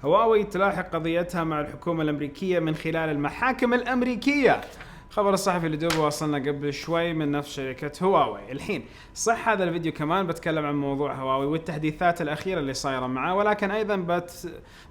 هواوي تلاحق قضيتها مع الحكومة الأمريكية من خلال المحاكم الأمريكية. خبر الصحفي اللي دوب وصلنا قبل شوي من نفس شركة هواوي. الحين صح هذا الفيديو كمان بتكلم عن موضوع هواوي والتحديثات الأخيرة اللي صايرة معاه، ولكن أيضا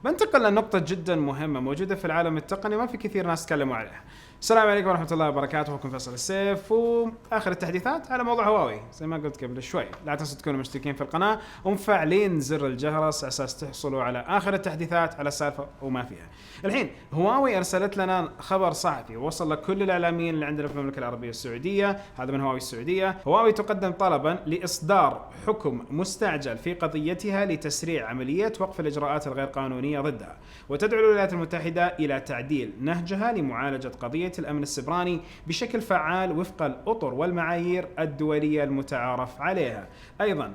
بنتقل لنقطة جدا مهمة موجودة في العالم التقني ما في كثير ناس تكلموا عليها. السلام عليكم ورحمة الله وبركاته، أخوكم فيصل السيف، وآخر التحديثات على موضوع هواوي زي ما قلت قبل شوي. لا تنسوا تكونوا مشتركين في القناة ومفعلين زر الجرس على أساس تحصلوا على آخر التحديثات على السالفة وما فيها. الحين هواوي أرسلت لنا خبر صحفي وصل لكل الإعلاميين اللي عندنا في المملكة العربية السعودية، هذا من هواوي السعودية. هواوي تقدم طلبا لإصدار حكم مستعجل في قضيتها لتسريع عملية وقف الإجراءات الغير قانونية ضدها، وتدعو الولايات المتحدة إلى تعديل نهجها لمعالجة قضية الأمن السبراني بشكل فعال وفق الأطر والمعايير الدولية المتعارف عليها. أيضا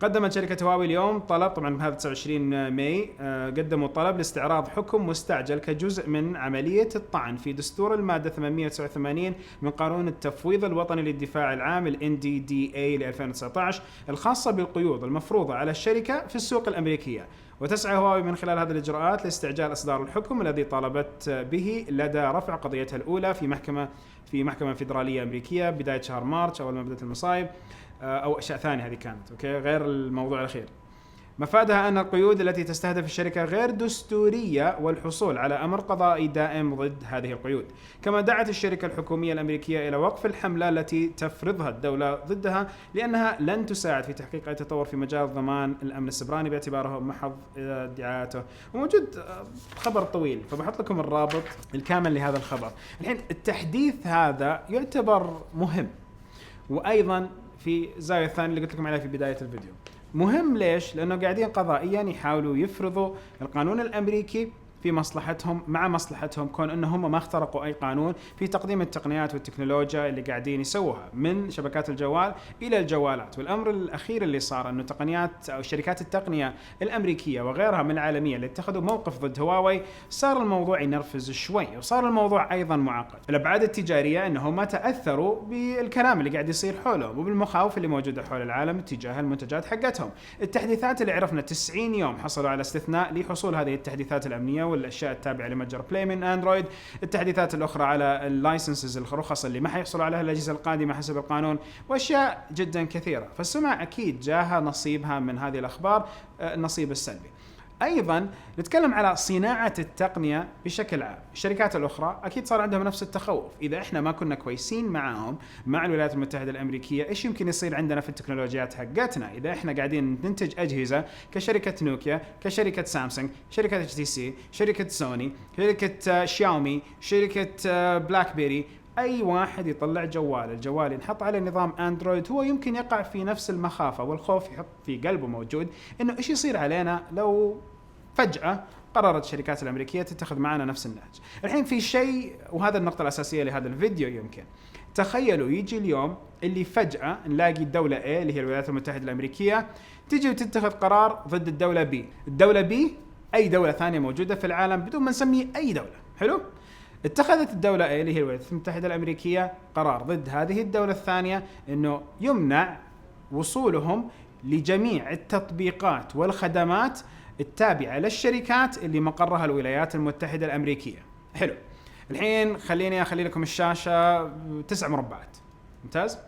قدمت شركة هواوي اليوم طلب، طبعا بهذا 29 ماي قدموا طلب لاستعراض حكم مستعجل كجزء من عملية الطعن في دستور المادة 889 من قانون التفويض الوطني للدفاع العام ال NDDA ل 2019 الخاصة بالقيود المفروضة على الشركة في السوق الأمريكية. وتسعى هواوي من خلال هذه الإجراءات لاستعجال إصدار الحكم الذي طالبت به لدى رفع قضيتها الأولى في محكمة فيدرالية أمريكية بداية شهر مارس أول ما بدأت المصايب، أو أشياء ثانية هذه كانت غير الموضوع الأخير. مفادها أن القيود التي تستهدف الشركة غير دستورية والحصول على أمر قضائي دائم ضد هذه القيود. كما دعت الشركة الحكومية الأمريكية إلى وقف الحملة التي تفرضها الدولة ضدها لأنها لن تساعد في تحقيق أي تطور في مجال ضمان الأمن السبراني باعتباره محض ادعاءاته. وموجود خبر طويل فبحط لكم الرابط الكامل لهذا الخبر. الحين التحديث هذا يعتبر مهم، وأيضا في زاوية ثانية اللي قلت لكم عليها في بداية الفيديو مهم. ليش؟ لأنه قاعدين قضائيا يحاولوا يفرضوا القانون الأمريكي في مصلحتهم مع مصلحتهم، كون أنهم ما اخترقوا أي قانون في تقديم التقنيات والتكنولوجيا اللي قاعدين يسووها من شبكات الجوال إلى الجوالات. والأمر الأخير اللي صار أنه تقنيات أو شركات التقنية الأمريكية وغيرها من العالمية اللي اتخذوا موقف ضد هواوي صار الموضوع ينرفز شوي، وصار الموضوع أيضا معقد. الأبعاد التجارية أنهم ما تأثروا بالكلام اللي قاعد يصير حولهم وبالمخاوف اللي موجودة حول العالم تجاه المنتجات حقتهم. التحديثات اللي عرفنا 90 يوم حصلوا على استثناء لحصول هذه التحديثات الأمنية والاشياء التابعه لمتجر بلاي من اندرويد. التحديثات الاخرى على اللايسنسز الرخص اللي ما حيحصلوا عليها الاجهزه القادمه حسب القانون، واشياء جدا كثيره. فالسمع اكيد جاها نصيبها من هذه الاخبار، النصيب السلبي. ايضا نتكلم على صناعه التقنيه بشكل عام. الشركات الاخرى اكيد صار عندهم نفس التخوف، اذا احنا ما كنا كويسين معاهم مع الولايات المتحده الامريكيه ايش يمكن يصير عندنا في التكنولوجيات حقتنا اذا احنا قاعدين ننتج اجهزه كشركه نوكيا، كشركه سامسونج، شركه HTC، شركه سوني، شركه شاومي، شركه بلاك بيري. اي واحد يطلع الجوال ينحط عليه نظام اندرويد هو يمكن يقع في نفس المخافه والخوف يحط في قلبه موجود انه ايش يصير علينا لو فجاه قررت الشركات الامريكيه تتخذ معنا نفس النهج. الحين في شيء، وهذا النقطه الاساسيه لهذا الفيديو، يمكن تخيلوا يجي اليوم اللي فجاه نلاقي الدوله A اللي هي الولايات المتحده الامريكيه تجي وتتخذ قرار ضد الدوله B. الدوله B اي دوله ثانيه موجوده في العالم بدون ما نسمي اي دوله. حلو؟ اتخذت الدولة A اللي هي الولايات المتحدة الأمريكية قرار ضد هذه الدولة الثانية إنه يمنع وصولهم لجميع التطبيقات والخدمات التابعة للشركات اللي مقرها الولايات المتحدة الأمريكية. حلو. الحين خليني أخلي لكم الشاشة 9 مربعات. ممتاز.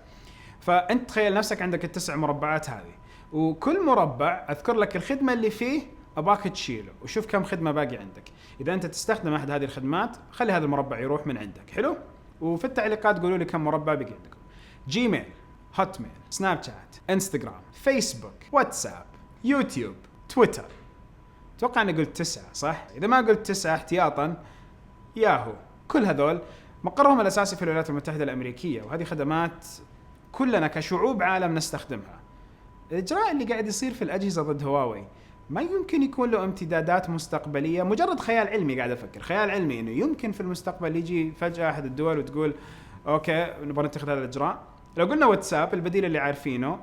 فأنت تخيل نفسك عندك ال9 مربعات هذه، وكل مربع أذكر لك الخدمة اللي فيه أباك تشيله وشوف كم خدمة باقي عندك. إذا أنت تستخدم أحد هذه الخدمات خلي هذا المربع يروح من عندك. حلو. وفي التعليقات قولوا لي كم مربع بقي عندكم. جيميل، هوت ميل، سناب شات، انستغرام، فيسبوك، واتساب، يوتيوب، تويتر. توقع أني قلت 9 صح؟ إذا ما قلت 9 احتياطا ياهو. كل هذول مقرهم الأساسي في الولايات المتحدة الأمريكية، وهذه خدمات كلنا كشعوب عالم نستخدمها. الإجراء اللي قاعد يصير في الأجهزة ضد هواوي ما يمكن يكون له امتدادات مستقبلية، مجرد خيال علمي. قاعد أفكر خيال علمي إنه يمكن في المستقبل يجي فجأة أحد الدول وتقول أوكي نبغى نتخذ هذا الإجراء. لو قلنا واتساب البديل اللي عارفينه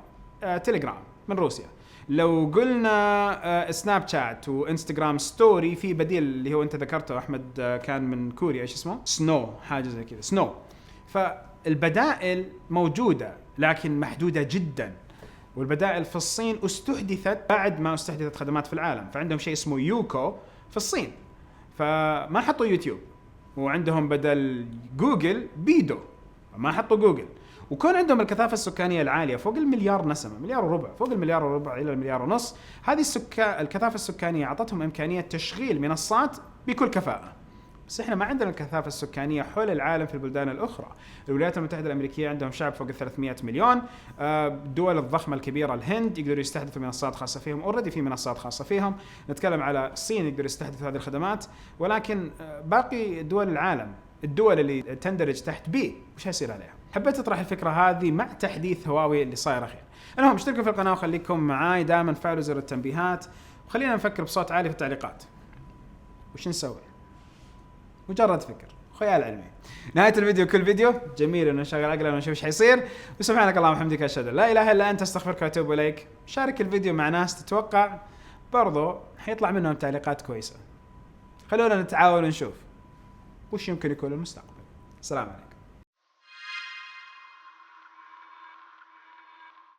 تيليجرام من روسيا. لو قلنا سناب شات وإنستغرام ستوري في بديل اللي هو أنت ذكرته أحمد، كان من كوريا إيش اسمه؟ سنو، حاجة زي كذا سنو. فالبدائل موجودة لكن محدودة جدا. والبدائل في الصين استحدثت بعد ما استحدثت خدمات في العالم، فعندهم شيء اسمه يوكو في الصين. فما حطوا يوتيوب، وعندهم بدل جوجل بيدو، ما حطوا جوجل. وكون عندهم الكثافة السكانية العالية فوق المليار نسمة، مليار وربع، فوق المليار وربع إلى المليار ونص، هذه الكثافة السكانية أعطتهم إمكانية تشغيل منصات بكل كفاءة. بس إحنا ما عندنا الكثافة السكانية حول العالم في البلدان الأخرى. الولايات المتحدة الأمريكية عندهم شعب فوق 300 مليون. الدول الضخمة الكبيرة الهند يقدروا يستهدفوا منصات خاصة فيهم، أوريدي في منصات خاصة فيهم. نتكلم على الصين يقدر يستهدف هذه الخدمات، ولكن باقي دول العالم، الدول اللي تندرج تحت بي، وش هيصير عليها؟ حبيت أطرح الفكرة هذه مع تحديث هواوي اللي صاير أخير. المهم اشتركوا في القناة وخليكم معاي دائما، فعلوا زر التنبيهات، وخلينا نفكر بصوت عالي في التعليقات. وش نسوي؟ مجرد فكر، خيال علمي. نهاية الفيديو، كل فيديو جميل انه نشغل عقلنا ونشوف ايش حيصير. وسبحانك اللهم وبحمدك، اشهد ان لا اله الا انت، استغفرك واتوب اليك. شارك الفيديو مع ناس تتوقع برضو حيطلع منهم تعليقات كويسة. خلونا نتعاون ونشوف وش يمكن يكون المستقبل. السلام عليكم.